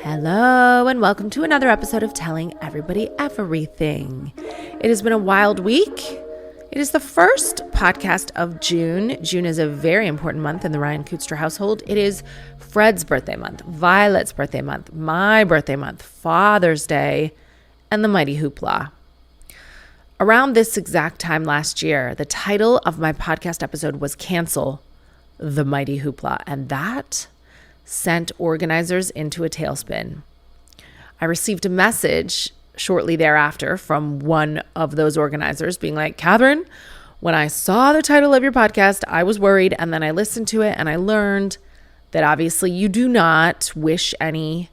Hello and welcome to another episode of Telling Everybody Everything. It has been a wild week. It is the first podcast of June. June is a very important month in the Ryan Kootster household. It is Fred's birthday month, Violet's birthday month, my birthday month, Father's Day, and the mighty hoopla. Around this exact time last year, the title of my podcast episode was Cancel the Mighty Hoopla, and that sent organizers into a tailspin. I received a message shortly thereafter from one of those organizers being like, Katherine, when I saw the title of your podcast, I was worried, and then I listened to it and I learned that obviously you do not wish any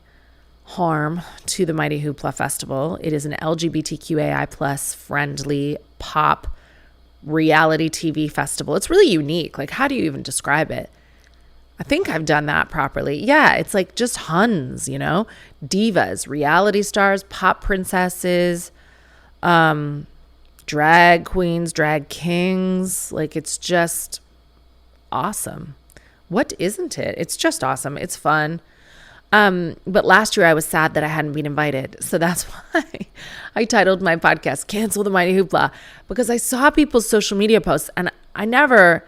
harm to the Mighty Hoopla Festival. It is an LGBTQAI plus friendly pop reality TV festival. It's really unique. Like, how do you even describe it? I think I've done that properly. Yeah, it's like just Huns, you know, divas, reality stars, pop princesses, drag queens, drag kings. Like, it's just awesome. What isn't it? It's just awesome. It's fun. But last year I was sad that I hadn't been invited. So that's why I titled my podcast, Cancel the Mighty Hoopla, because I saw people's social media posts and I never,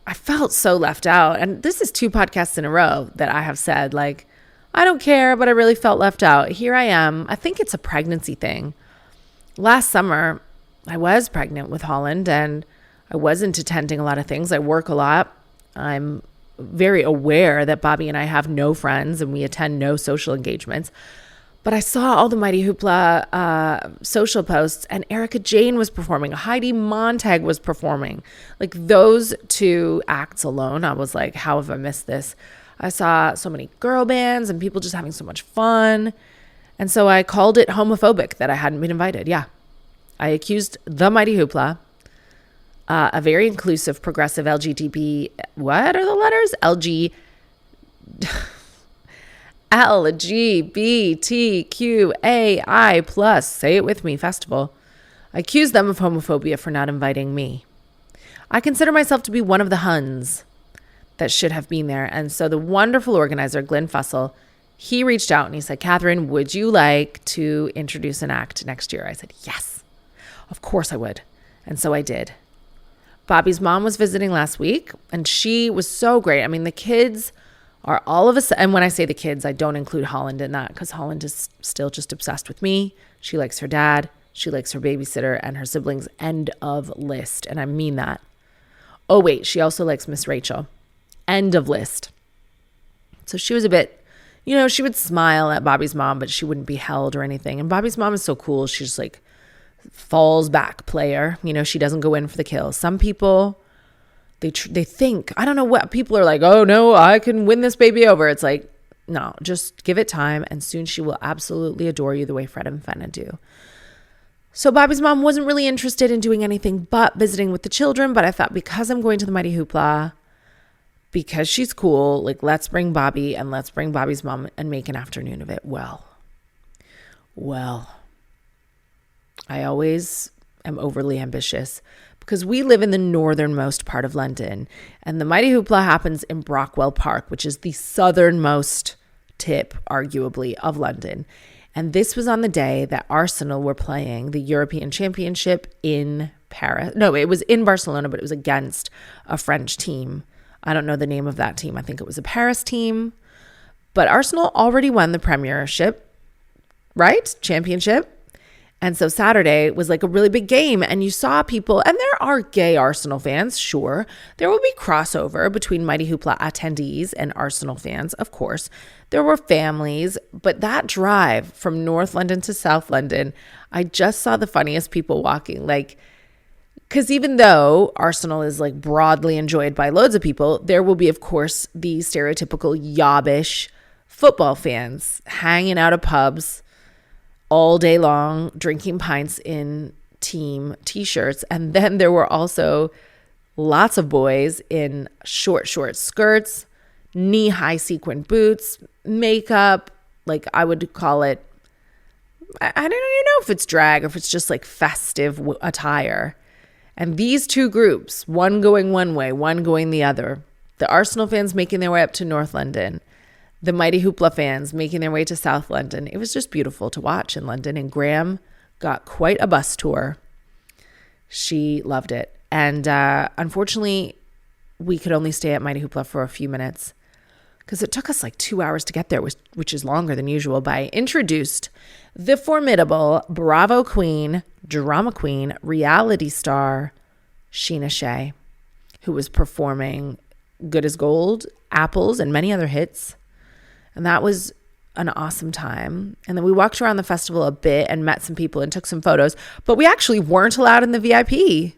I felt so left out. And this is 2 podcasts in a row that I have said, like, I don't care, but I really felt left out. Here I am. I think it's a pregnancy thing. Last summer, I was pregnant with Holland and I wasn't attending a lot of things. I work a lot. I'm very aware that Bobby and I have no friends and we attend no social engagements. But I saw all the Mighty Hoopla social posts, and Erica Jane was performing. Heidi Montag was performing. Like, those 2 acts alone, I was like, how have I missed this? I saw so many girl bands and people just having so much fun. And so I called it homophobic that I hadn't been invited. Yeah. I accused the Mighty Hoopla, a very inclusive, progressive LGBT, what are the letters? LGBTQAI plus, say it with me, festival. I accuse them of homophobia for not inviting me. I consider myself to be one of the Huns that should have been there. And so the wonderful organizer, Glenn Fussell, he reached out and he said, Katherine, would you like to introduce an act next year? I said, yes, of course I would. And so I did. Bobby's mom was visiting last week and she was so great. I mean, the kids are all of us, and when I say the kids, I don't include Holland in that because Holland is still just obsessed with me. She likes her dad. She likes her babysitter and her siblings. End of list. And I mean that. Oh, wait, she also likes Miss Rachel. End of list. So she was a bit, she would smile at Bobby's mom, but she wouldn't be held or anything. And Bobby's mom is so cool. She's like falls back player. She doesn't go in for the kill. Some people, they think, I don't know what people are like, oh no, I can win this baby over. It's like, no, just give it time and soon she will absolutely adore you the way Fred and Fenna do. So Bobby's mom wasn't really interested in doing anything but visiting with the children, but I thought because I'm going to the Mighty Hoopla, because she's cool, like, let's bring Bobby and let's bring Bobby's mom and make an afternoon of it. Well, I always am overly ambitious because we live in the northernmost part of London and the Mighty Hoopla happens in Brockwell Park, which is the southernmost tip, arguably, of London. And this was on the day that Arsenal were playing the European Championship in Paris. No, it was in Barcelona, but it was against a French team. I don't know the name of that team. I think it was a Paris team. But Arsenal already won the Premiership, right? Championship. And so Saturday was like a really big game and you saw people, and there are gay Arsenal fans, sure. There will be crossover between Mighty Hoopla attendees and Arsenal fans, of course. There were families, but that drive from North London to South London, I just saw the funniest people walking. Like, because even though Arsenal is like broadly enjoyed by loads of people, there will be, of course, the stereotypical yobbish football fans hanging out at pubs all day long, drinking pints in team t-shirts. And then there were also lots of boys in short skirts, knee-high sequin boots, makeup, like I would call it, I don't even know if it's drag or if it's just like festive attire. And these 2 groups, one going one way, one going the other, the Arsenal fans making their way up to North London, the Mighty Hoopla fans making their way to South London. It was just beautiful to watch in London. And Graham got quite a bus tour. She loved it. And unfortunately, we could only stay at Mighty Hoopla for a few minutes because it took us like 2 hours to get there, which is longer than usual. But I introduced the formidable Bravo queen, drama queen, reality star, Sheena Shea, who was performing Good as Gold, Apples, and many other hits. And that was an awesome time. And then we walked around the festival a bit and met some people and took some photos, but we actually weren't allowed in the VIP.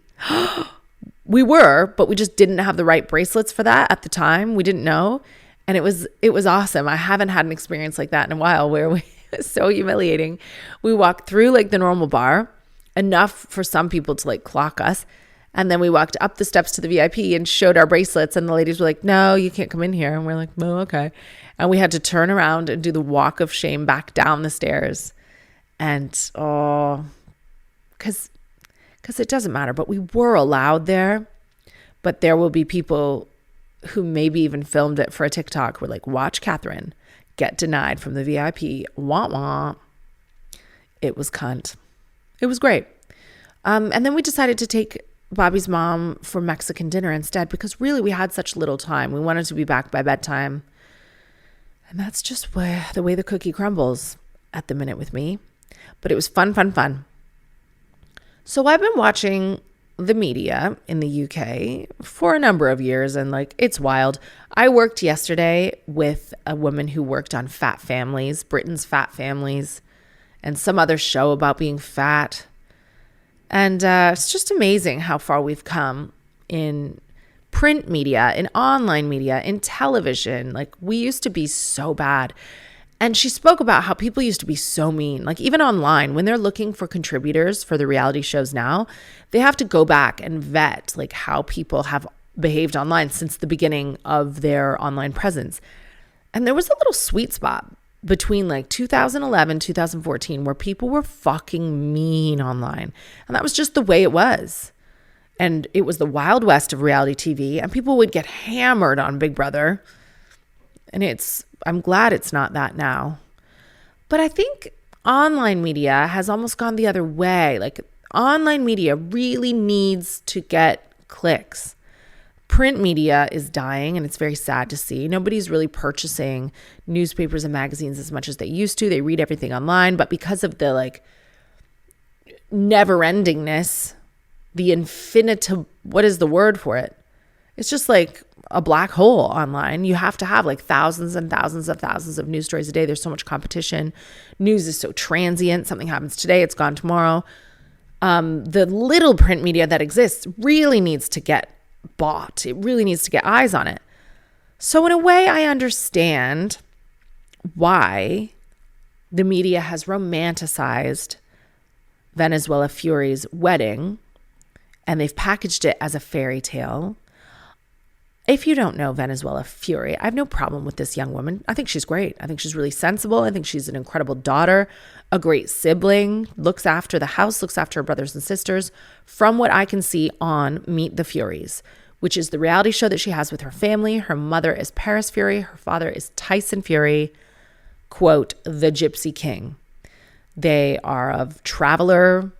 We were, but we just didn't have the right bracelets for that at the time. We didn't know. And it was awesome. I haven't had an experience like that in a while where it was so humiliating. We walked through like the normal bar, enough for some people to like clock us. And then we walked up the steps to the VIP and showed our bracelets. And the ladies were like, no, you can't come in here. And we're like, oh, okay. And we had to turn around and do the walk of shame back down the stairs. And, because it doesn't matter. But we were allowed there. But there will be people who maybe even filmed it for a TikTok. We're like, watch Katherine get denied from the VIP. Wah, wah. It was cunt. It was great. And then we decided to take Bobby's mom for Mexican dinner instead because really we had such little time. We wanted to be back by bedtime. And that's just the way the cookie crumbles at the minute with me. But it was fun. So I've been watching the media in the UK for a number of years and like it's wild. I worked yesterday with a woman who worked on Fat Families, Britain's Fat Families, and some other show about being fat. And it's just amazing how far we've come in print media, in online media, in television. Like we used to be so bad. And she spoke about how people used to be so mean. Like even online, when they're looking for contributors for the reality shows now, they have to go back and vet like how people have behaved online since the beginning of their online presence. And there was a little sweet spot between like 2011, 2014, where people were fucking mean online. And that was just the way it was. And it was the Wild West of reality TV, and people would get hammered on Big Brother. And I'm glad it's not that now. But I think online media has almost gone the other way. Like online media really needs to get clicks. Print media is dying, and it's very sad to see. Nobody's really purchasing newspapers and magazines as much as they used to. They read everything online, but because of the like never-endingness, the what is the word for it? It's just like a black hole online. You have to have like thousands and thousands of news stories a day. There's so much competition. News is so transient. Something happens today, it's gone tomorrow. The little print media that exists really needs to get bought. It really needs to get eyes on it. So in a way, I understand why the media has romanticized Venezuela Fury's wedding, and they've packaged it as a fairy tale. If you don't know Venezuela Fury, I have no problem with this young woman. I think she's great. I think she's really sensible. I think she's an incredible daughter, a great sibling, looks after the house, looks after her brothers and sisters. From what I can see on Meet the Furies, which is the reality show that she has with her family. Her mother is Paris Fury. Her father is Tyson Fury, quote, the Gypsy King. They are of traveler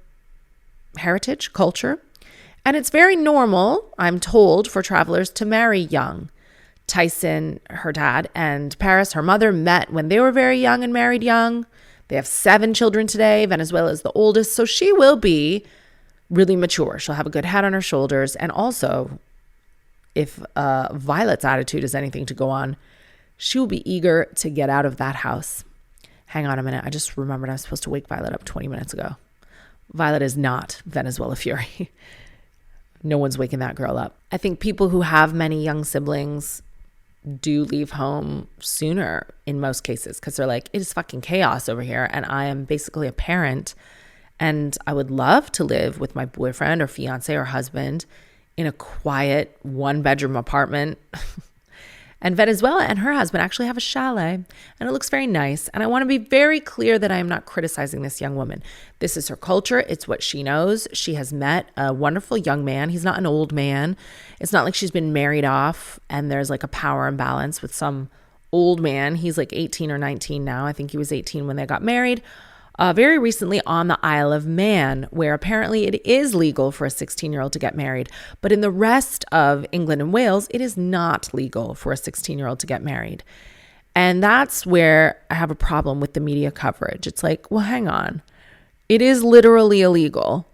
heritage, culture. And it's very normal, I'm told, for travelers to marry young. Tyson, her dad, and Paris, her mother, met when they were very young and married young. They have 7 children today. Venezuela is the oldest, so she will be really mature. She'll have a good head on her shoulders. And also, if Violet's attitude is anything to go on, she will be eager to get out of that house. Hang on a minute. I just remembered I was supposed to wake Violet up 20 minutes ago. Violet is not Venezuela Fury. No one's waking that girl up. I think people who have many young siblings do leave home sooner in most cases because they're like, it is fucking chaos over here and I am basically a parent and I would love to live with my boyfriend or fiance or husband in a quiet 1-bedroom apartment. And Venezuela and her husband actually have a chalet and it looks very nice. And I want to be very clear that I am not criticizing this young woman. This is her culture. It's what she knows. She has met a wonderful young man. He's not an old man. It's not like she's been married off and there's like a power imbalance with some old man. He's like 18 or 19 now. I think he was 18 when they got married. Very recently on the Isle of Man, where apparently it is legal for a 16-year-old to get married. But in the rest of England and Wales, it is not legal for a 16-year-old to get married. And that's where I have a problem with the media coverage. It's like, well, hang on. It is literally illegal.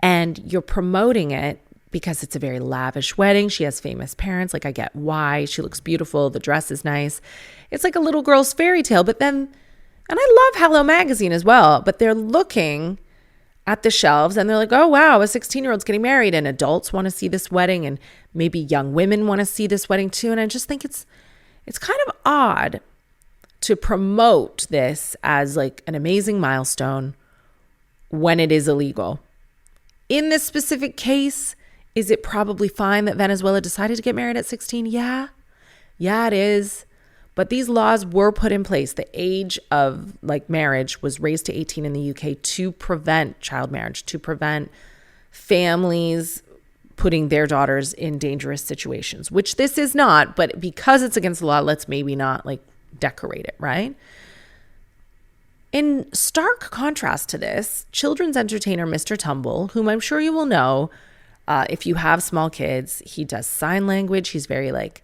And you're promoting it because it's a very lavish wedding. She has famous parents. Like, I get why. She looks beautiful. The dress is nice. It's like a little girl's fairy tale. But then, and I love Hello Magazine as well, but they're looking at the shelves and they're like, oh, wow, a 16-year-old's getting married and adults want to see this wedding and maybe young women want to see this wedding too. And I just think it's kind of odd to promote this as like an amazing milestone when it is illegal. In this specific case, is it probably fine that Venezuela decided to get married at 16? Yeah, it is. But these laws were put in place. The age of like marriage was raised to 18 in the UK to prevent child marriage, to prevent families putting their daughters in dangerous situations, which this is not. But because it's against the law, let's maybe not like decorate it, right? In stark contrast to this, children's entertainer Mr. Tumble, whom I'm sure you will know if you have small kids, he does sign language. He's very like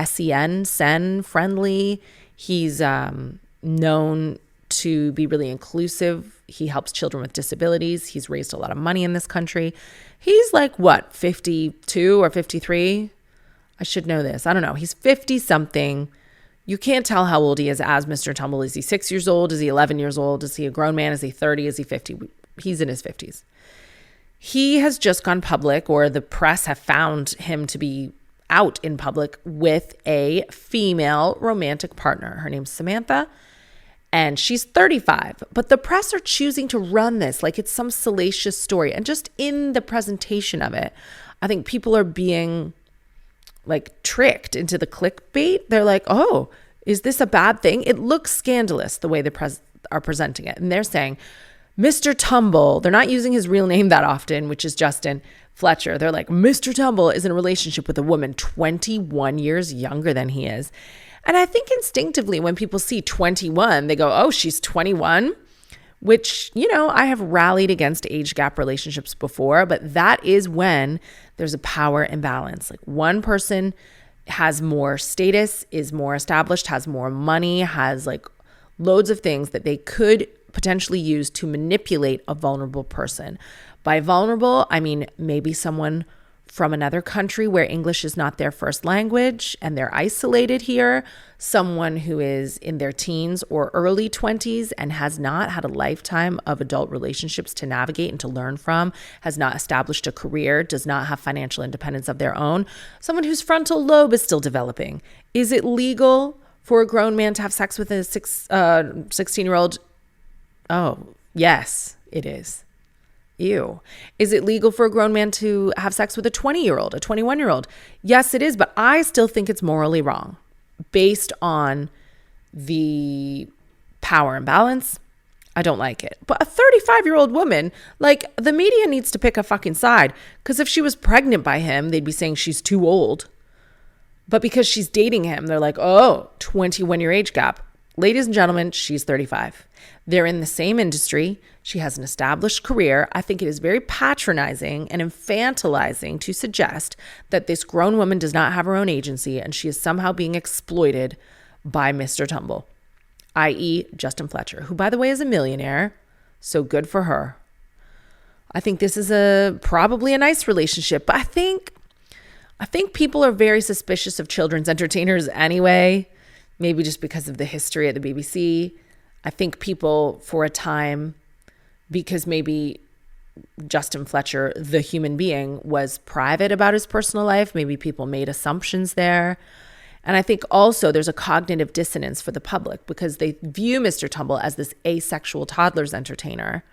SEN friendly. He's known to be really inclusive. He helps children with disabilities. He's raised a lot of money in this country. He's like, what, 52 or 53? I should know this. I don't know. He's 50 something. You can't tell how old he is as Mr. Tumble. Is he 6 years old? Is he 11 years old? Is he a grown man? Is he 30? Is he 50? He's in his 50s. He has just gone public, or the press have found him to be out in public with a female romantic partner. Her name's Samantha, and she's 35. But the press are choosing to run this like it's some salacious story. And just in the presentation of it, I think people are being like tricked into the clickbait. They're like, oh, is this a bad thing? It looks scandalous the way the press are presenting it. And they're saying, Mr. Tumble, they're not using his real name that often, which is Justin Fletcher. They're like, Mr. Tumble is in a relationship with a woman 21 years younger than he is. And I think instinctively when people see 21, they go, oh, she's 21, which, you know, I have rallied against age gap relationships before, but that is when there's a power imbalance. Like one person has more status, is more established, has more money, has like loads of things that they could potentially use to manipulate a vulnerable person. By vulnerable, I mean maybe someone from another country where English is not their first language and they're isolated here, someone who is in their teens or early 20s and has not had a lifetime of adult relationships to navigate and to learn from, has not established a career, does not have financial independence of their own, someone whose frontal lobe is still developing. Is it legal for a grown man to have sex with a 16-year-old? Oh, yes, it is. Ew. Is it legal for a grown man to have sex with a 20-year-old, a 21-year-old? Yes, it is, but I still think it's morally wrong based on the power imbalance. I don't like it. But a 35-year-old woman, like the media needs to pick a fucking side, because if she was pregnant by him, they'd be saying she's too old. But because she's dating him, they're like, oh, 21-year age gap. Ladies and gentlemen, she's 35. They're in the same industry. She has an established career. I think it is very patronizing and infantilizing to suggest that this grown woman does not have her own agency and she is somehow being exploited by Mr. Tumble, i.e. Justin Fletcher, who, by the way, is a millionaire. So good for her. I think this is probably a nice relationship, but I think people are very suspicious of children's entertainers anyway, maybe just because of the history at the BBC. I think people for a time, because maybe Justin Fletcher, the human being, was private about his personal life, maybe people made assumptions there. And I think also there's a cognitive dissonance for the public because they view Mr. Tumble as this asexual toddlers entertainer.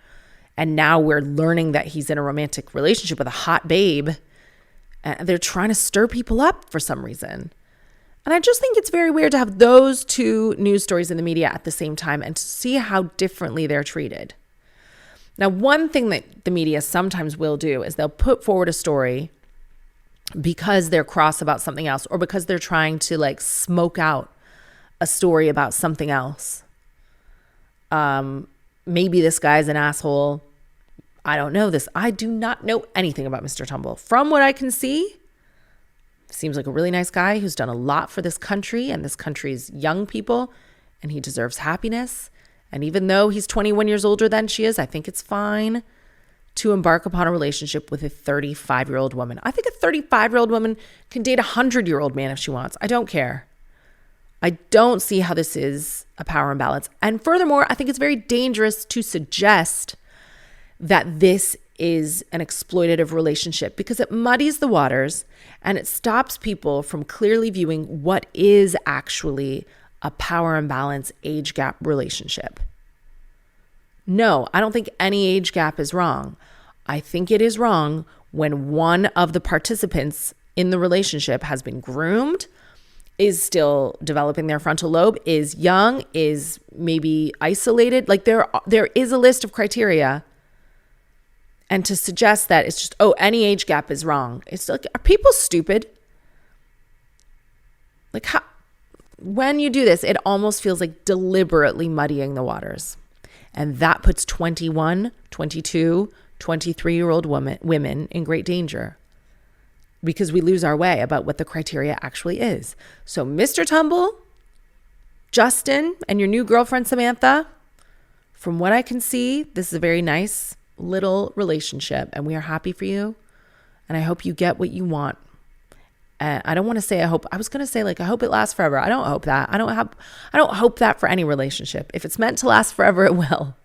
And now we're learning that he's in a romantic relationship with a hot babe. And they're trying to stir people up for some reason. And I just think it's very weird to have those two news stories in the media at the same time and to see how differently they're treated. Now, one thing that the media sometimes will do is they'll put forward a story because they're cross about something else or because they're trying to like smoke out a story about something else. Maybe this guy's an asshole. I don't know this. I do not know anything about Mr. Tumble. From what I can see, seems like a really nice guy who's done a lot for this country and this country's young people, and he deserves happiness. And even though he's 21 years older than she is, I think it's fine to embark upon a relationship with a 35-year-old woman. I think a 35-year-old woman can date a 100-year-old man if she wants. I don't care. I don't see how this is a power imbalance. And furthermore, I think it's very dangerous to suggest that this is an exploitative relationship because it muddies the waters and it stops people from clearly viewing what is actually a power imbalance age gap relationship. No, I don't think any age gap is wrong. I think it is wrong when one of the participants in the relationship has been groomed, is still developing their frontal lobe, is young, is maybe isolated. Like there is a list of criteria. And to suggest that it's just, any age gap is wrong. It's like, are people stupid? Like how, when you do this, it almost feels like deliberately muddying the waters. And that puts 21, 22, 23-year-old women in great danger because we lose our way about what the criteria actually is. So Mr. Tumble, Justin, and your new girlfriend, Samantha, from what I can see, this is a very nice little relationship and we are happy for you. And I hope you get what you want. I don't want to say I hope. I was going to say I hope it lasts forever. I don't hope that. I don't hope that for any relationship. If it's meant to last forever, it will.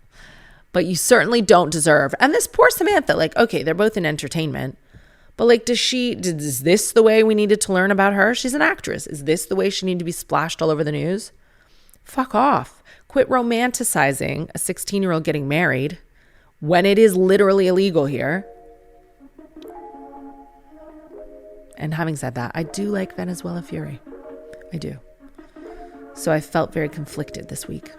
But you certainly don't deserve. And this poor Samantha, okay, they're both in entertainment. But is this the way we needed to learn about her? She's an actress. Is this the way she needed to be splashed all over the news? Fuck off. Quit romanticizing a 16-year-old getting married when it is literally illegal here. And having said that, I do like Venezuela Fury. I do. So I felt very conflicted this week.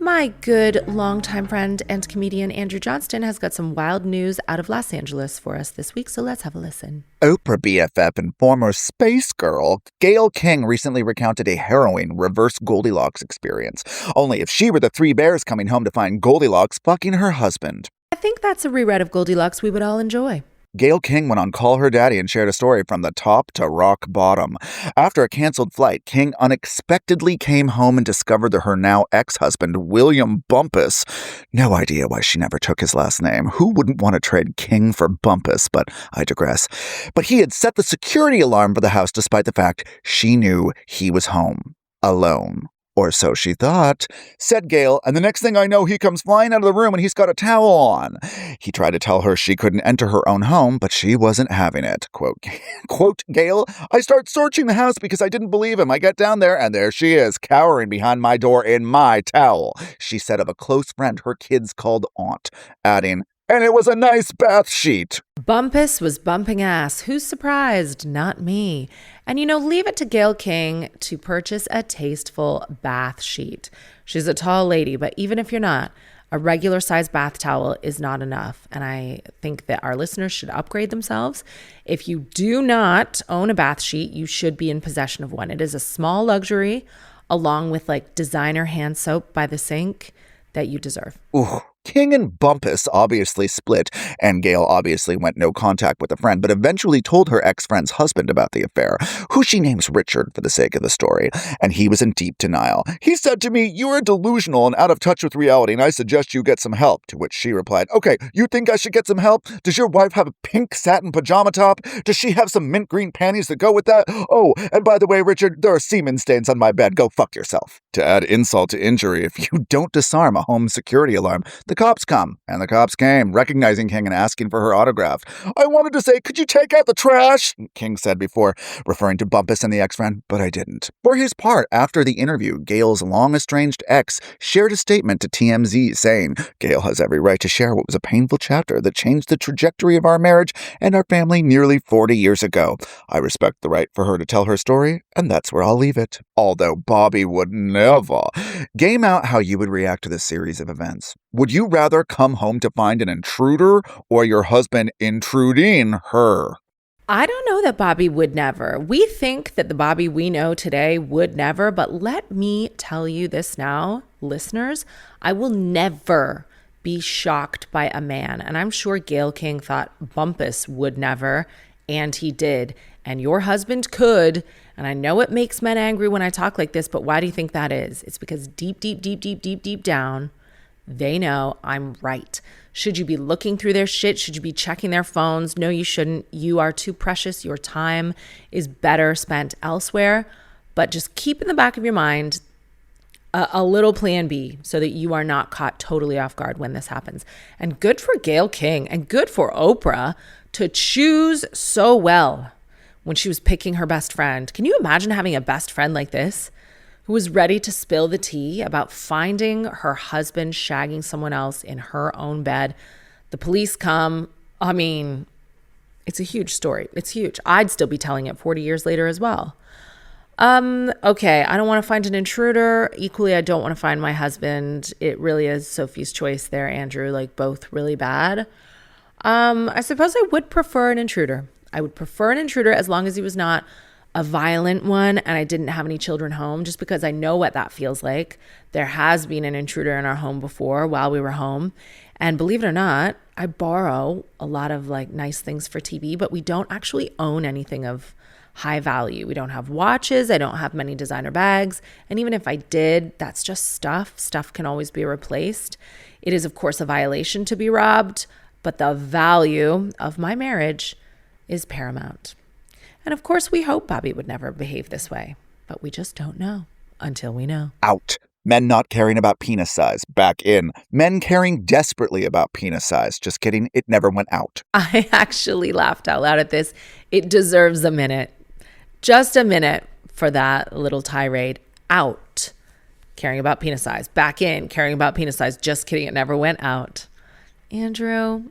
My good longtime friend and comedian Andrew Johnston has got some wild news out of Los Angeles for us this week, so let's have a listen. Oprah BFF and former space girl Gayle King recently recounted a harrowing reverse Goldilocks experience. Only if she were the three bears coming home to find Goldilocks fucking her husband. I think that's a reread of Goldilocks we would all enjoy. Gayle King went on Call Her Daddy and shared a story from the top to rock bottom. After a canceled flight, King unexpectedly came home and discovered that her now ex-husband, William Bumpus, no idea why she never took his last name. Who wouldn't want to trade King for Bumpus? But I digress. But he had set the security alarm for the house despite the fact she knew he was home, alone. Or so she thought, said Gayle, and the next thing I know, he comes flying out of the room and he's got a towel on. He tried to tell her she couldn't enter her own home, but she wasn't having it. Quote, Gayle, I start searching the house because I didn't believe him. I get down there and there she is, cowering behind my door in my towel, she said of a close friend her kids called Aunt, adding, and it was a nice bath sheet. Bumpus was bumping ass. Who's surprised? Not me. And leave it to Gayle King to purchase a tasteful bath sheet. She's a tall lady, but even if you're not, a regular size bath towel is not enough. And I think that our listeners should upgrade themselves. If you do not own a bath sheet, you should be in possession of one. It is a small luxury along with designer hand soap by the sink that you deserve. Ooh. King and Bumpus obviously split, and Gayle obviously went no contact with a friend, but eventually told her ex-friend's husband about the affair, who she names Richard for the sake of the story, and he was in deep denial. He said to me, you are delusional and out of touch with reality, and I suggest you get some help, to which she replied, okay, you think I should get some help? Does your wife have a pink satin pajama top? Does she have some mint green panties that go with that? Oh, and by the way, Richard, there are semen stains on my bed. Go fuck yourself. To add insult to injury, if you don't disarm a home security alarm, the cops come, and the cops came, recognizing King and asking for her autograph. I wanted to say, could you take out the trash? King said before, referring to Bumpus and the ex-friend, but I didn't. For his part, after the interview, Gayle's long-estranged ex shared a statement to TMZ saying, Gayle has every right to share what was a painful chapter that changed the trajectory of our marriage and our family nearly 40 years ago. I respect the right for her to tell her story, and that's where I'll leave it. Although Bobby would never. Game out how you would react to this series of events. Would you rather come home to find an intruder or your husband intruding her? I don't know that Bobby would never. We think that the Bobby we know today would never, but let me tell you this now, listeners. I will never be shocked by a man. And I'm sure Gayle King thought Bumpus would never, and he did. And your husband could. And I know it makes men angry when I talk like this, but why do you think that is? It's because deep down, they know I'm right. Should you be looking through their shit? Should you be checking their phones? No, you shouldn't. You are too precious. Your time is better spent elsewhere. But just keep in the back of your mind a little plan B so that you are not caught totally off guard when this happens. And good for Gayle King and good for Oprah to choose so well when she was picking her best friend. Can you imagine having a best friend like this who was ready to spill the tea about finding her husband shagging someone else in her own bed? The police come. I mean, it's a huge story. It's huge. I'd still be telling it 40 years later as well. Okay, I don't want to find an intruder. Equally, I don't want to find my husband. It really is Sophie's choice there, Andrew, like both really bad. I suppose I would prefer an intruder. I would prefer an intruder as long as he was not a violent one and I didn't have any children home, just because I know what that feels like. There has been an intruder in our home before while we were home. And believe it or not, I borrow a lot of like nice things for TV, but we don't actually own anything of high value. We don't have watches. I don't have many designer bags. And even if I did, that's just stuff. Stuff can always be replaced. It is, of course, a violation to be robbed, but the value of my marriage is paramount. And of course, we hope Bobby would never behave this way, but we just don't know until we know. Out. Men not caring about penis size. Back in. Men caring desperately about penis size. Just kidding. It never went out. I actually laughed out loud at this. It deserves a minute. Just a minute for that little tirade. Out. Caring about penis size. Back in. Caring about penis size. Just kidding. It never went out. Andrew,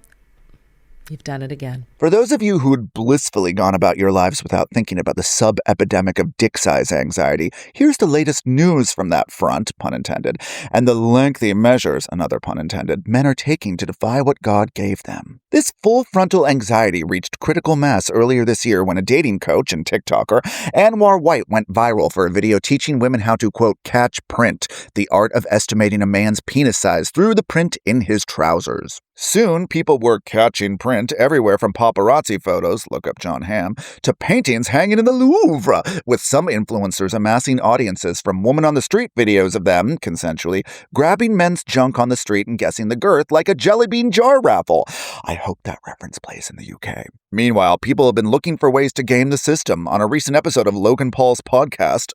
you've done it again. For those of you who had blissfully gone about your lives without thinking about the sub-epidemic of dick size anxiety, here's the latest news from that front, pun intended, and the lengthy measures, another pun intended, men are taking to defy what God gave them. This full frontal anxiety reached critical mass earlier this year when a dating coach and TikToker, Anwar White, went viral for a video teaching women how to, quote, catch print, the art of estimating a man's penis size through the print in his trousers. Soon, people were catching print everywhere from paparazzi photos, look up John Hamm, to paintings hanging in the Louvre, with some influencers amassing audiences from woman-on-the-street videos of them, consensually, grabbing men's junk on the street and guessing the girth like a jelly bean jar raffle. I hope that reference plays in the UK. Meanwhile, people have been looking for ways to game the system. On a recent episode of Logan Paul's podcast,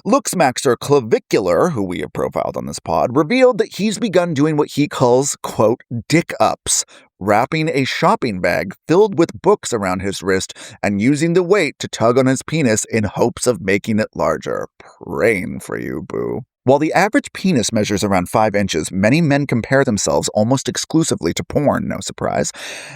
Looksmaxer Clavicular, who we have profiled on this pod, revealed that he's begun doing what he calls, quote, dick ups, wrapping a shopping bag filled with books around his wrist and using the weight to tug on his penis in hopes of making it larger. Praying for you, boo. While the average penis measures around 5 inches, many men compare themselves almost exclusively to porn, no surprise.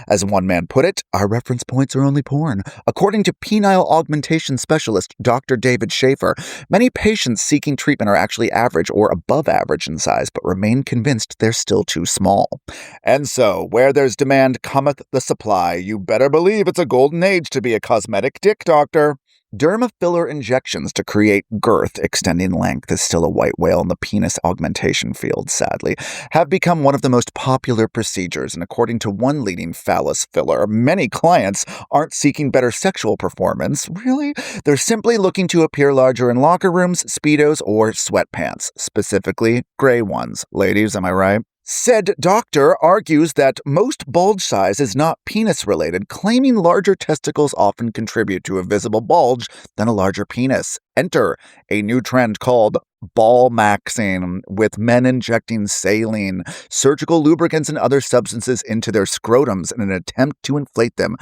As one man put it, our reference points are only porn. According to penile augmentation specialist Dr. David Schaefer, many patients seeking treatment are actually average or above average in size, but remain convinced they're still too small. And so, where there's demand cometh the supply. You better believe it's a golden age to be a cosmetic dick doctor. Derma filler injections to create girth, extending length is still a white whale in the penis augmentation field, sadly, have become one of the most popular procedures, and according to one leading phallus filler, many clients aren't seeking better sexual performance. Really? They're simply looking to appear larger in locker rooms, Speedos, or sweatpants, specifically gray ones. Ladies, am I right? Said doctor argues that most bulge size is not penis-related, claiming larger testicles often contribute to a visible bulge than a larger penis. Enter a new trend called Ballsmaxxing, with men injecting saline, surgical lubricants, and other substances into their scrotums in an attempt to inflate them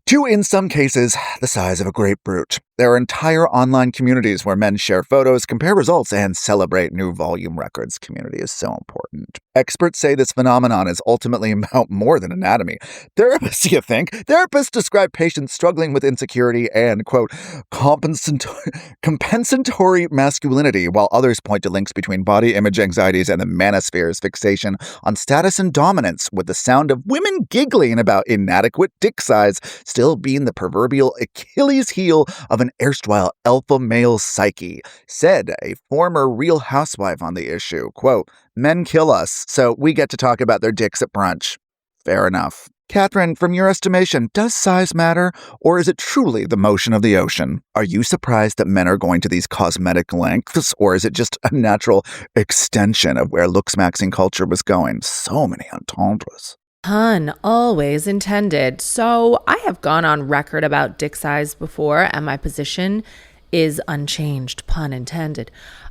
to, in some cases, the size of a grapefruit. There are entire online communities where men share photos, compare results, and celebrate new volume records. Community is so important. Experts say this phenomenon is ultimately about more than anatomy. Therapists, you think? Therapists describe patients struggling with insecurity and, quote, compensatory masculinity, while others point to links between body image anxieties and the manosphere's fixation on status and dominance, with the sound of women giggling about inadequate dick size still being the proverbial Achilles heel of an erstwhile alpha male psyche, said a former Real Housewife on the issue. Quote, men kill us, so we get to talk about their dicks at brunch. Fair enough. Katherine, from your estimation, does size matter, or is it truly the motion of the ocean? Are you surprised that men are going to these cosmetic lengths, or is it just a natural extension of where looksmaxing culture was going? So many entendres. Pun always intended. So I have gone on record about dick size before, and my position is unchanged. Pun intended.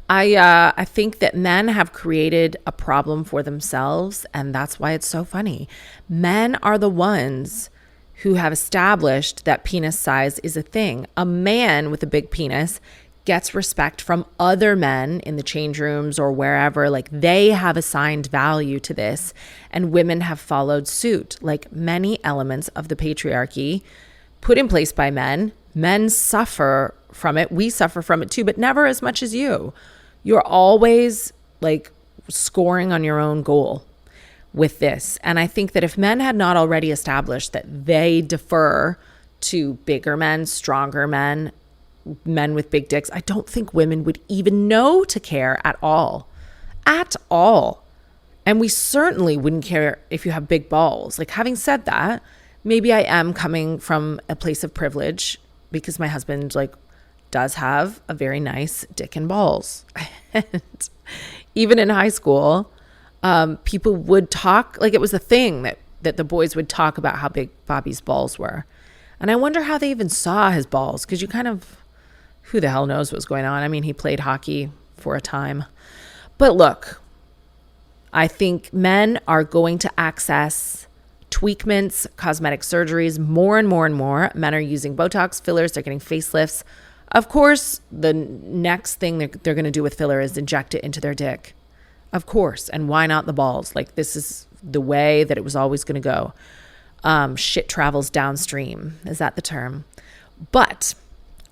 I think that men have created a problem for themselves, and that's why it's so funny. Men are the ones who have established that penis size is a thing. A man with a big penis gets respect from other men in the change rooms or wherever. Like, they have assigned value to this, and women have followed suit. Like many elements of the patriarchy put in place by men, men suffer from it. We suffer from it too, but never as much as you. You're always like scoring on your own goal with this. And I think that if men had not already established that they defer to bigger men, stronger men, men with big dicks, I don't think women would even know to care at all. At all. And we certainly wouldn't care if you have big balls. Like, having said that, maybe I am coming from a place of privilege because my husband does have a very nice dick and balls. And even in high school, people would talk, like it was a thing that the boys would talk about how big Bobby's balls were. And I wonder how they even saw his balls, because you kind of, who the hell knows what's going on? I mean, he played hockey for a time. But look, I think men are going to access tweakments, cosmetic surgeries more and more and more. Men are using Botox, fillers, they're getting facelifts. Of course, the next thing they're going to do with filler is inject it into their dick. Of course. And why not the balls? Like, this is the way that it was always going to go. Shit travels downstream. Is that the term? But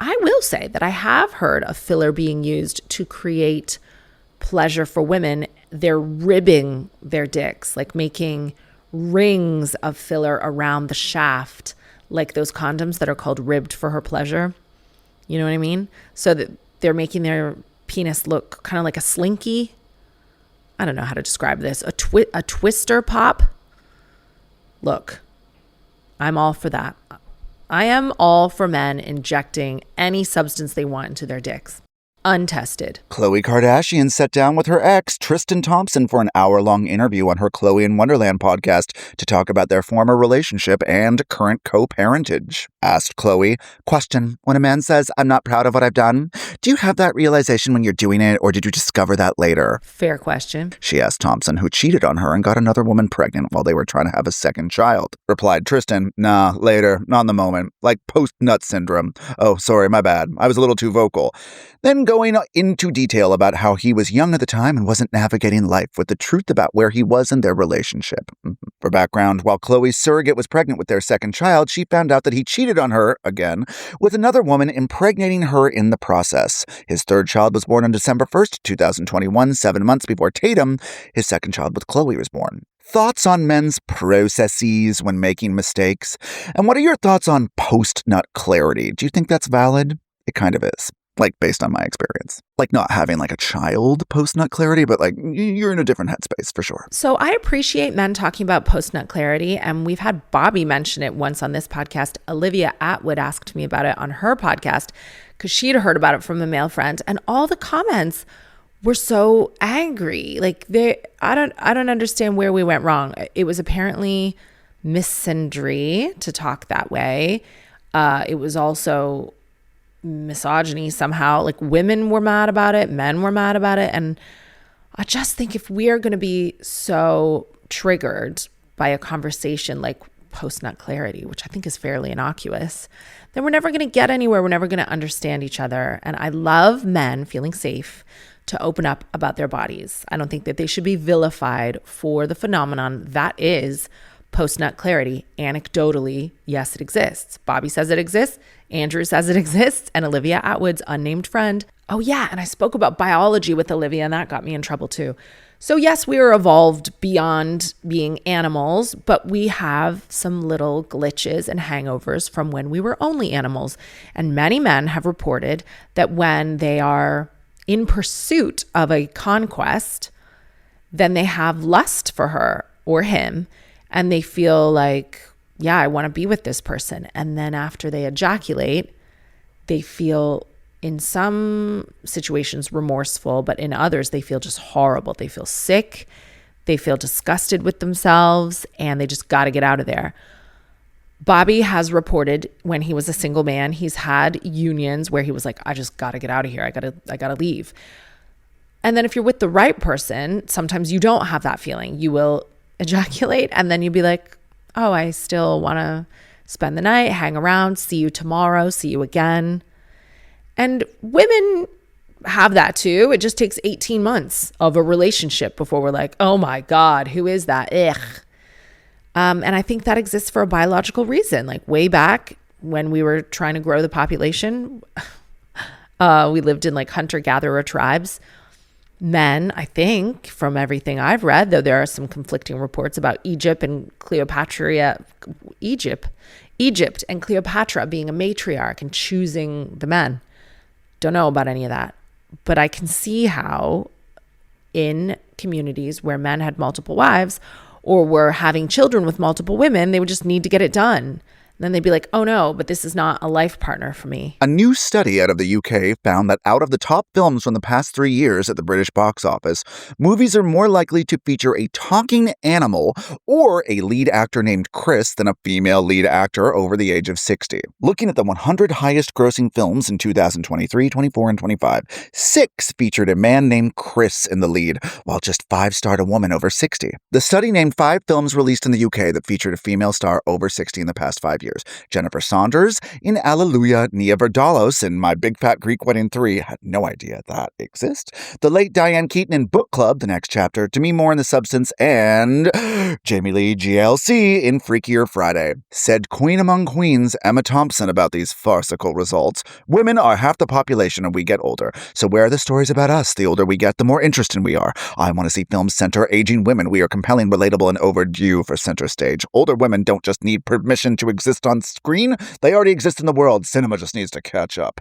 I will say that I have heard of filler being used to create pleasure for women. They're ribbing their dicks, like making rings of filler around the shaft, like those condoms that are called ribbed for her pleasure. You know what I mean? So that they're making their penis look kind of like a slinky. I don't know how to describe this. A twister pop. Look, I'm all for that. I am all for men injecting any substance they want into their dicks. Untested. Khloe Kardashian sat down with her ex, Tristan Thompson, for an hour-long interview on her Khloe in Wonderland podcast to talk about their former relationship and current co-parentage. Asked Khloe, question, when a man says, I'm not proud of what I've done, do you have that realization when you're doing it, or did you discover that later? Fair question. She asked Thompson, who cheated on her and got another woman pregnant while they were trying to have a second child. Replied Tristan, nah, later, not in the moment. Like post-nut syndrome. Oh, sorry, my bad. I was a little too vocal. Then going into detail about how he was young at the time and wasn't navigating life with the truth about where he was in their relationship. For background, while Khloe's surrogate was pregnant with their second child, she found out that he cheated on her, again, with another woman, impregnating her in the process. His third child was born on December 1st, 2021, 7 months before Tatum, his second child with Khloe, was born. Thoughts on men's processes when making mistakes? And what are your thoughts on post-nut clarity? Do you think that's valid? It kind of is. Like, based on my experience. Like, not having like a child post-nut clarity, but like you're in a different headspace for sure. So I appreciate men talking about post-nut clarity, and we've had Bobby mention it once on this podcast. Olivia Atwood asked me about it on her podcast because she'd heard about it from a male friend, and all the comments were so angry. Like, I don't understand where we went wrong. It was apparently misandry to talk that way. It was also misogyny somehow. Like, women were mad about it, men were mad about it. And I just think if we are going to be so triggered by a conversation like post-nut clarity, which I think is fairly innocuous, then we're never going to get anywhere. We're never going to understand each other. And I love men feeling safe to open up about their bodies. I don't think that they should be vilified for the phenomenon that is post-nut clarity. Anecdotally, yes, it exists. Bobby says it exists. Andrew says it exists. And Olivia Atwood's unnamed friend. Oh yeah, and I spoke about biology with Olivia, and that got me in trouble too. So yes, we are evolved beyond being animals, but we have some little glitches and hangovers from when we were only animals. And many men have reported that when they are in pursuit of a conquest, then they have lust for her or him, and they feel like, yeah, I want to be with this person. And then after they ejaculate, they feel, in some situations, remorseful, but in others, they feel just horrible. They feel sick, they feel disgusted with themselves, and they just got to get out of there. Bobby has reported when he was a single man, he's had unions where he was like, I just got to get out of here. I got to leave. And then if you're with the right person, sometimes you don't have that feeling. You will ejaculate, and then you'll be like, oh, I still want to spend the night, hang around, see you tomorrow, see you again. And women have that too. It just takes 18 months of a relationship before we're like, oh my God, who is that? Ugh. And I think that exists for a biological reason. Like way back when we were trying to grow the population, we lived in like hunter-gatherer tribes. Men, I think, from everything I've read, though there are some conflicting reports about Egypt and Cleopatra being a matriarch and choosing the men. Don't know about any of that. But I can see how in communities where men had multiple wives or were having children with multiple women, they would just need to get it done. Then they'd be like, oh no, but this is not a life partner for me. A new study out of the UK found that out of the top films from the past 3 years at the British box office, movies are more likely to feature a talking animal or a lead actor named Chris than a female lead actor over the age of 60. Looking at the 100 highest grossing films in 2023, 24, and 25, 6 featured a man named Chris in the lead, while just 5 starred a woman over 60. The study named 5 films released in the UK that featured a female star over 60 in the past 5 years. Jennifer Saunders in Alleluia, Nia Vardalos in My Big Fat Greek Wedding 3, had no idea that exists. The late Diane Keaton in Book Club, The Next Chapter, Demi Moore in The Substance, and Jamie Lee GLC in Freakier Friday. Said Queen Among Queens, Emma Thompson, about these farcical results. Women are half the population and we get older. So where are the stories about us? The older we get, the more interesting we are. I want to see films center aging women. We are compelling, relatable, and overdue for center stage. Older women don't just need permission to exist on screen, they already exist in the world. Cinema just needs to catch up.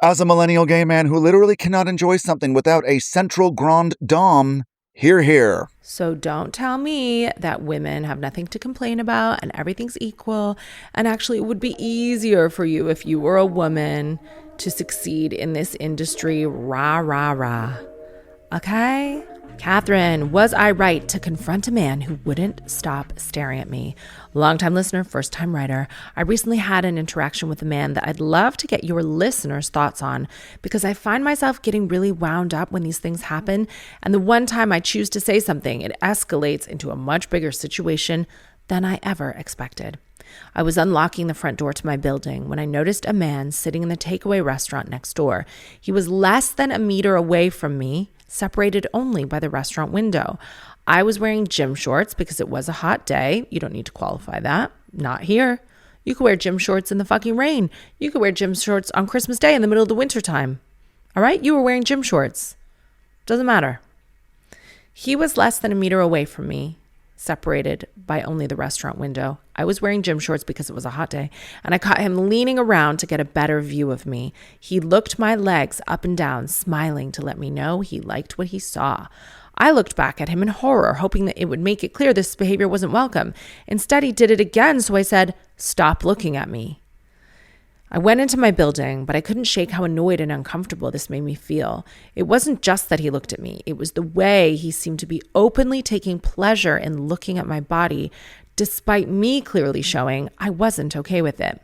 As a millennial gay man who literally cannot enjoy something without a central grande dame, hear, hear. So don't tell me that women have nothing to complain about and everything's equal. And actually, it would be easier for you if you were a woman to succeed in this industry. Rah, rah, rah. Okay? Katherine, was I right to confront a man who wouldn't stop staring at me? Longtime listener, first-time writer. I recently had an interaction with a man that I'd love to get your listeners' thoughts on, because I find myself getting really wound up when these things happen, and the one time I choose to say something, it escalates into a much bigger situation than I ever expected. I was unlocking the front door to my building when I noticed a man sitting in the takeaway restaurant next door. He was less than a meter away from me, separated only by the restaurant window. I was wearing gym shorts because it was a hot day. You don't need to qualify that. Not here. You could wear gym shorts in the fucking rain. You could wear gym shorts on Christmas Day in the middle of the winter time. All right? You were wearing gym shorts. Doesn't matter. He was less than a meter away from me, separated by only the restaurant window. I was wearing gym shorts because it was a hot day, and I caught him leaning around to get a better view of me. He looked my legs up and down, smiling to let me know he liked what he saw. I looked back at him in horror, hoping that it would make it clear this behavior wasn't welcome. Instead, he did it again, so I said, "Stop looking at me." I went into my building, but I couldn't shake how annoyed and uncomfortable this made me feel. It wasn't just that he looked at me. It was the way he seemed to be openly taking pleasure in looking at my body, despite me clearly showing I wasn't okay with it.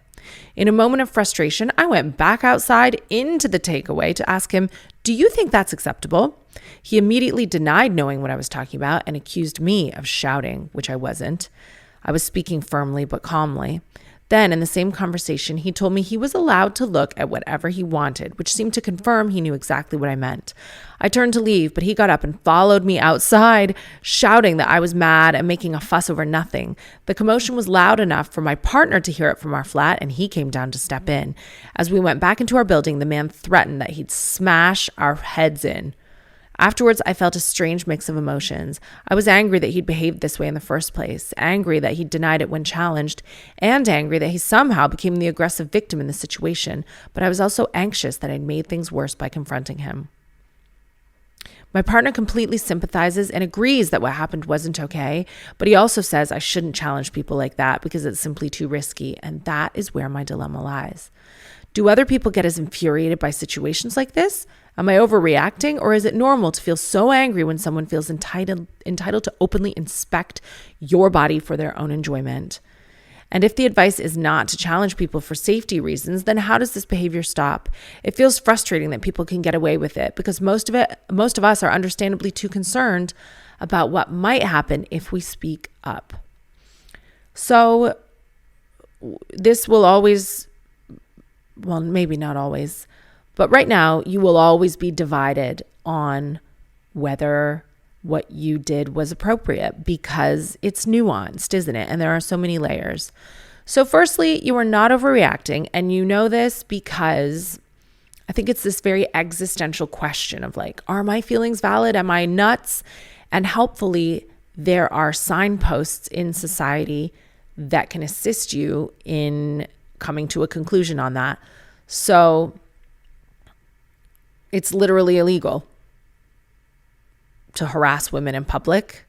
In a moment of frustration, I went back outside into the takeaway to ask him, "Do you think that's acceptable?" He immediately denied knowing what I was talking about and accused me of shouting, which I wasn't. I was speaking firmly but calmly. Then, in the same conversation, he told me he was allowed to look at whatever he wanted, which seemed to confirm he knew exactly what I meant. I turned to leave, but he got up and followed me outside, shouting that I was mad and making a fuss over nothing. The commotion was loud enough for my partner to hear it from our flat, and he came down to step in. As we went back into our building, the man threatened that he'd smash our heads in. Afterwards, I felt a strange mix of emotions. I was angry that he'd behaved this way in the first place, angry that he'd denied it when challenged, and angry that he somehow became the aggressive victim in the situation. But I was also anxious that I'd made things worse by confronting him. My partner completely sympathizes and agrees that what happened wasn't okay, but he also says I shouldn't challenge people like that because it's simply too risky, and that is where my dilemma lies. Do other people get as infuriated by situations like this? Am I overreacting, or is it normal to feel so angry when someone feels entitled to openly inspect your body for their own enjoyment? And if the advice is not to challenge people for safety reasons, then how does this behavior stop? It feels frustrating that people can get away with it because most of us are understandably too concerned about what might happen if we speak up. So this will always, well, maybe not always, but right now, you will always be divided on whether what you did was appropriate because it's nuanced, isn't it? And there are so many layers. So firstly, you are not overreacting, and you know this because I think it's this very existential question of like, are my feelings valid? Am I nuts? And helpfully, there are signposts in society that can assist you in coming to a conclusion on that. So it's literally illegal to harass women in public.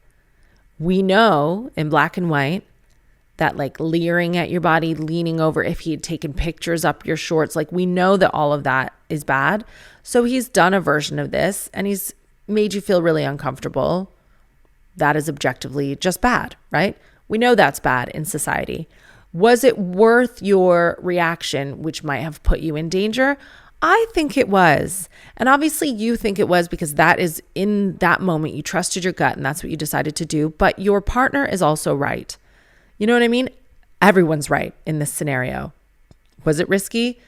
We know in black and white that like leering at your body, leaning over if he had taken pictures up your shorts, like we know that all of that is bad. So he's done a version of this and he's made you feel really uncomfortable. That is objectively just bad, right? We know that's bad in society. Was it worth your reaction, which might have put you in danger? I think it was. And obviously you think it was because that is in that moment you trusted your gut and that's what you decided to do. But your partner is also right. You know what I mean? Everyone's right in this scenario. Was it risky?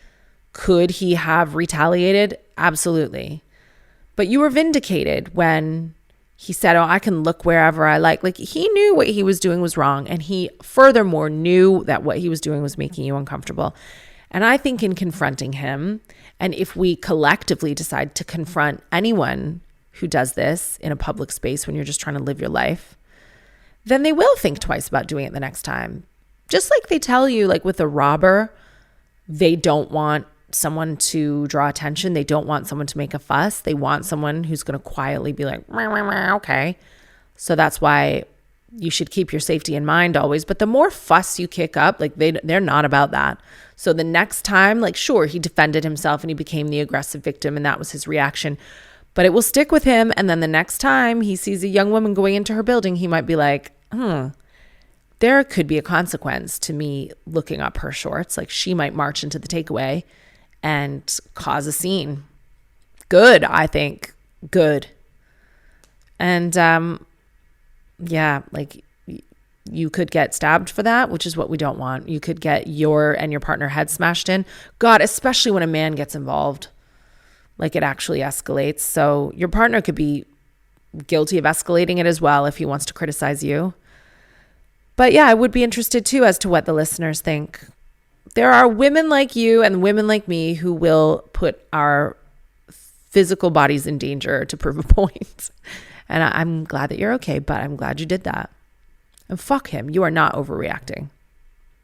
Could he have retaliated? Absolutely. But you were vindicated when he said, oh, I can look wherever I like. Like he knew what he was doing was wrong. And he furthermore knew that what he was doing was making you uncomfortable. And I think in confronting him, and if we collectively decide to confront anyone who does this in a public space when you're just trying to live your life, then they will think twice about doing it the next time. Just like they tell you, like with a robber, they don't want someone to draw attention. They don't want someone to make a fuss. They want someone who's going to quietly be like, wah, wah, wah, okay. So that's why you should keep your safety in mind always. But the more fuss you kick up, like they're not about that. So the next time, like, sure, he defended himself and he became the aggressive victim and that was his reaction, but it will stick with him. And then the next time he sees a young woman going into her building, he might be like, there could be a consequence to me looking up her shorts. Like she might march into the takeaway and cause a scene. Good, I think. Good. And yeah, like you could get stabbed for that, which is what we don't want. You could get your partner head smashed in. God, especially when a man gets involved, like it actually escalates. So your partner could be guilty of escalating it as well if he wants to criticize you. But yeah, I would be interested too as to what the listeners think. There are women like you and women like me who will put our physical bodies in danger to prove a point. And I'm glad that you're okay, but I'm glad you did that. And fuck him. You are not overreacting.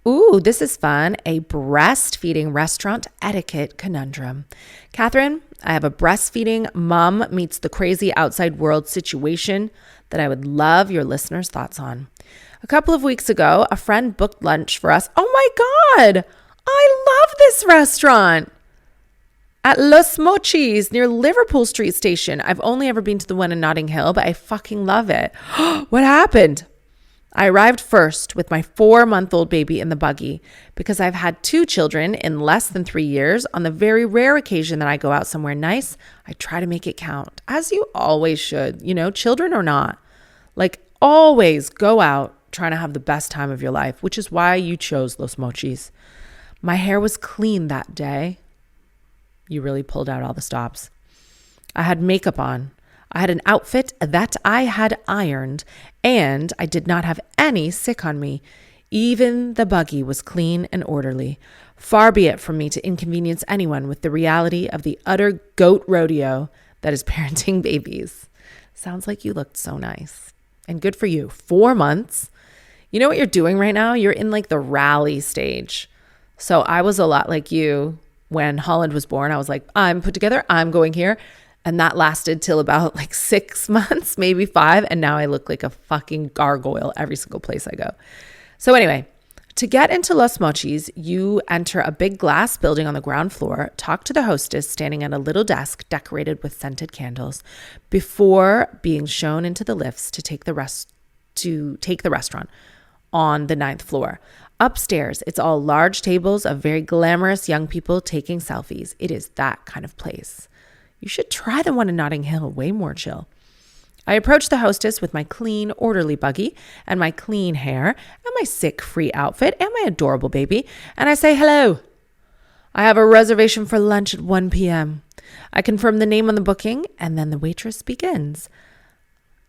Ooh, this is fun. A breastfeeding restaurant etiquette conundrum. Katherine, I have a breastfeeding mom meets the crazy outside world situation that I would love your listeners' thoughts on. A couple of weeks ago, a friend booked lunch for us. Oh my God, I love this restaurant. At Los Mochis near Liverpool Street Station. I've only ever been to the one in Notting Hill, but I fucking love it. What happened? I arrived first with my 4-month-old baby in the buggy because I've had 2 children in less than 3 years. On the very rare occasion that I go out somewhere nice, I try to make it count, as you always should, you know, children or not. Like always go out trying to have the best time of your life, which is why you chose Los Mochis. My hair was clean that day. You really pulled out all the stops. I had makeup on. I had an outfit that I had ironed, and I did not have any sick on me. Even the buggy was clean and orderly. Far be it from me to inconvenience anyone with the reality of the utter goat rodeo that is parenting babies. Sounds like you looked so nice. And good for you. 4 months. You know what you're doing right now? You're in like the rally stage. So I was a lot like you when Holland was born. I was like, I'm put together. I'm going here. And that lasted till about like 6 months, maybe 5. And now I look like a fucking gargoyle every single place I go. So anyway, to get into Los Mochis, you enter a big glass building on the ground floor, talk to the hostess standing at a little desk decorated with scented candles before being shown into the lifts to take the restaurant on the 9th floor. Upstairs, it's all large tables of very glamorous young people taking selfies. It is that kind of place. You should try the one in Notting Hill, way more chill. I approach the hostess with my clean, orderly buggy and my clean hair and my sick-free outfit and my adorable baby, and I say, hello. I have a reservation for lunch at 1 p.m. I confirm the name on the booking, and then the waitress begins.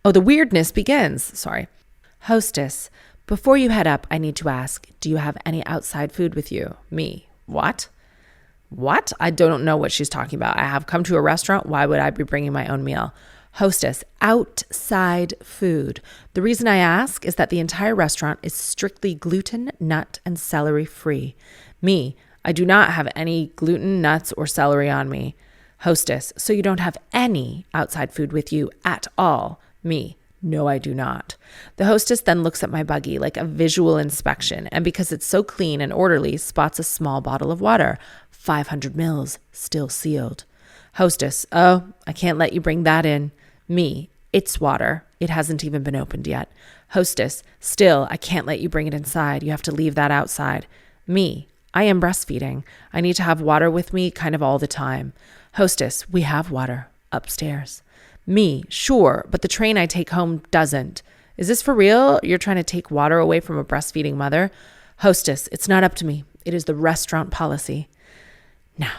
Oh, the weirdness begins. Sorry. Hostess, before you head up, I need to ask, do you have any outside food with you? Me. What? What? I don't know what she's talking about. I have come to a restaurant. Why would I be bringing my own meal? Hostess, outside food. The reason I ask is that the entire restaurant is strictly gluten, nut, and celery free. Me, I do not have any gluten, nuts, or celery on me. Hostess, so you don't have any outside food with you at all. Me, no, I do not. The hostess then looks at my buggy like a visual inspection, and because it's so clean and orderly, spots a small bottle of water, 500 mils, still sealed. Hostess, oh, I can't let you bring that in. Me, it's water. It hasn't even been opened yet. Hostess, still, I can't let you bring it inside. You have to leave that outside. Me, I am breastfeeding. I need to have water with me kind of all the time. Hostess, we have water upstairs. Me, sure, but the train I take home doesn't. Is this for real? You're trying to take water away from a breastfeeding mother? Hostess, it's not up to me. It is the restaurant policy. Now,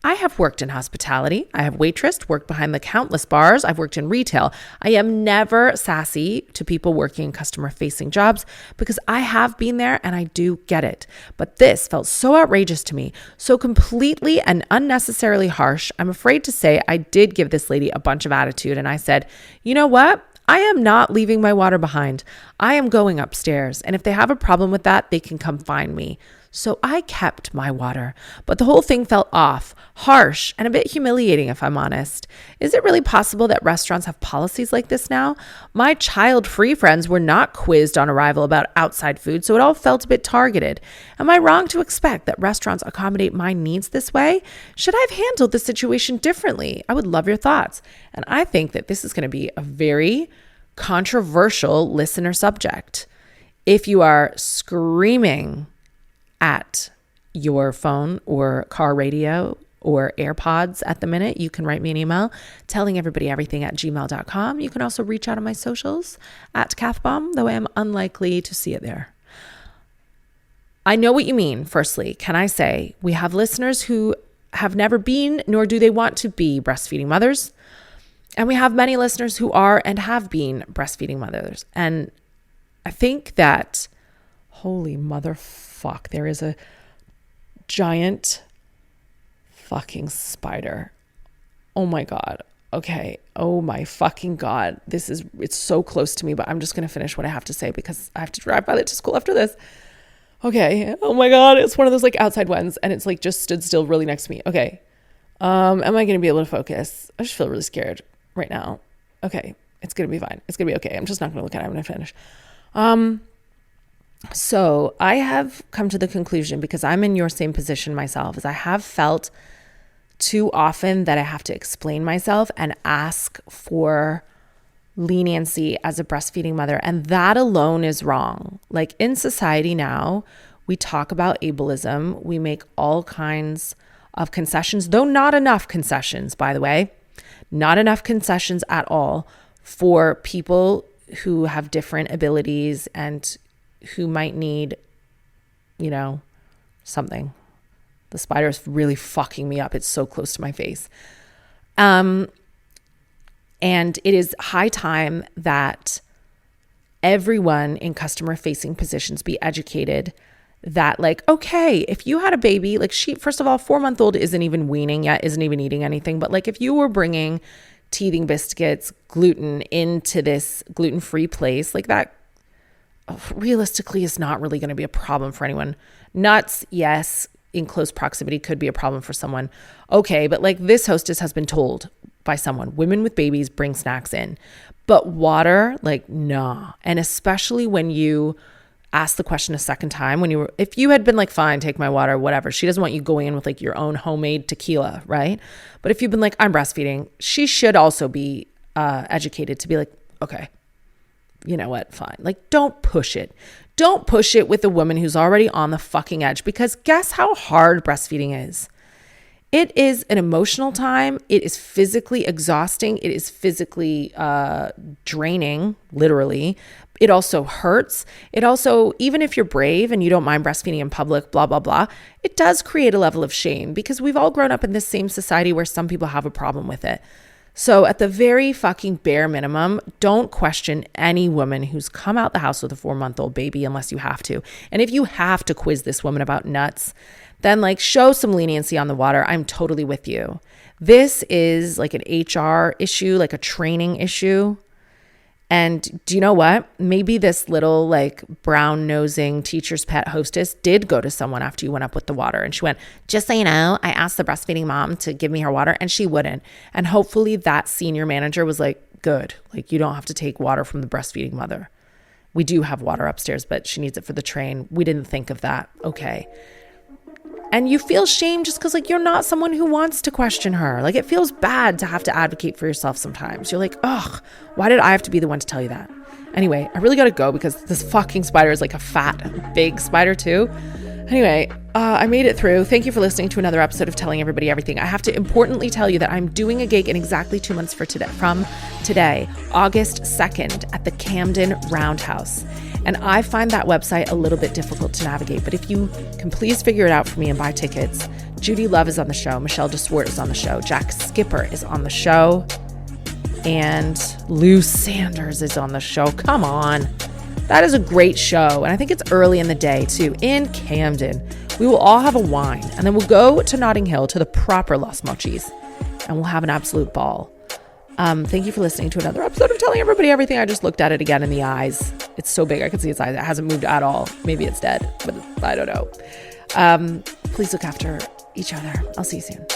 I have worked in hospitality. I have waitressed, worked behind the countless bars. I've worked in retail. I am never sassy to people working in customer-facing jobs because I have been there and I do get it. But this felt so outrageous to me, so completely and unnecessarily harsh. I'm afraid to say I did give this lady a bunch of attitude and I said, you know what? I am not leaving my water behind. I am going upstairs. And if they have a problem with that, they can come find me. So I kept my water, but the whole thing felt off, harsh, and a bit humiliating, if I'm honest. Is it really possible that restaurants have policies like this now? My child-free friends were not quizzed on arrival about outside food, so it all felt a bit targeted. Am I wrong to expect that restaurants accommodate my needs this way? Should I have handled the situation differently? I would love your thoughts. And I think that this is going to be a very controversial listener subject. If you are screaming at your phone or car radio or AirPods at the minute, you can write me an email telling everybody everything at gmail.com. You can also reach out on my socials at Kathbomb, though I am unlikely to see it there. I know what you mean. Firstly, can I say we have listeners who have never been, nor do they want to be breastfeeding mothers. And we have many listeners who are and have been breastfeeding mothers. And I think that, holy motherfuck, there is a giant fucking spider. Oh my God. Okay. Oh my fucking God. It's so close to me, but I'm just going to finish what I have to say because I have to drive by it to school after this. Okay. Oh my God. It's one of those like outside ones and it's like just stood still really next to me. Okay. Am I going to be able to focus? I just feel really scared right now. Okay. It's going to be fine. It's going to be okay. I'm just not going to look at it. I'm going to finish. So I have come to the conclusion, because I'm in your same position myself, as I have felt too often that I have to explain myself and ask for leniency as a breastfeeding mother. And that alone is wrong. Like in society now, we talk about ableism. We make all kinds of concessions, though not enough concessions, by the way, not enough concessions at all for people who have different abilities and who might need, something. The spider is really fucking me up. It's so close to my face. And it is high time that everyone in customer facing positions be educated that okay, if you had a baby, first of all, 4-month-old isn't even weaning yet, isn't even eating anything. But if you were bringing teething biscuits, gluten into this gluten-free place, that realistically is not really going to be a problem for anyone. Nuts, yes, in close proximity could be a problem for someone. Okay, but this hostess has been told by someone, women with babies bring snacks in. But water, nah. And especially when you ask the question a second time, if you had been fine, take my water, whatever. She doesn't want you going in with your own homemade tequila, right? But if you've been I'm breastfeeding, she should also be educated to be okay, you know what, fine. Don't push it. Don't push it with a woman who's already on the fucking edge, because guess how hard breastfeeding is? It is an emotional time. It is physically exhausting. It is physically draining, literally. It also hurts. It also, even if you're brave and you don't mind breastfeeding in public, blah, blah, blah, it does create a level of shame, because we've all grown up in this same society where some people have a problem with it. So at the very fucking bare minimum, don't question any woman who's come out the house with a 4-month-old baby unless you have to. And if you have to quiz this woman about nuts, then show some leniency on the water. I'm totally with you. This is an HR issue, a training issue. And do you know what? Maybe this little brown nosing teacher's pet hostess did go to someone after you went up with the water. And she went, just so you know, I asked the breastfeeding mom to give me her water and she wouldn't. And hopefully that senior manager was good. You don't have to take water from the breastfeeding mother. We do have water upstairs, but she needs it for the train. We didn't think of that. Okay. And you feel shame just because you're not someone who wants to question her. It feels bad to have to advocate for yourself sometimes. You're ugh, why did I have to be the one to tell you that? Anyway, I really got to go because this fucking spider is a fat, big spider too. Anyway, I made it through. Thank you for listening to another episode of Telling Everybody Everything. I have to importantly tell you that I'm doing a gig in exactly 2 months from today, August 2nd, at the Camden Roundhouse. And I find that website a little bit difficult to navigate. But if you can please figure it out for me and buy tickets, Judy Love is on the show. Michelle DeSwart is on the show. Jack Skipper is on the show. And Lou Sanders is on the show. Come on. That is a great show. And I think it's early in the day, too, in Camden. We will all have a wine. And then we'll go to Notting Hill to the proper Los Mochis. And we'll have an absolute ball. Thank you for listening to another episode of Telling Everybody Everything. I just looked at it again in the eyes. It's so big. I can see its eyes. It hasn't moved at all. Maybe it's dead, but I don't know. Please look after each other. I'll see you soon.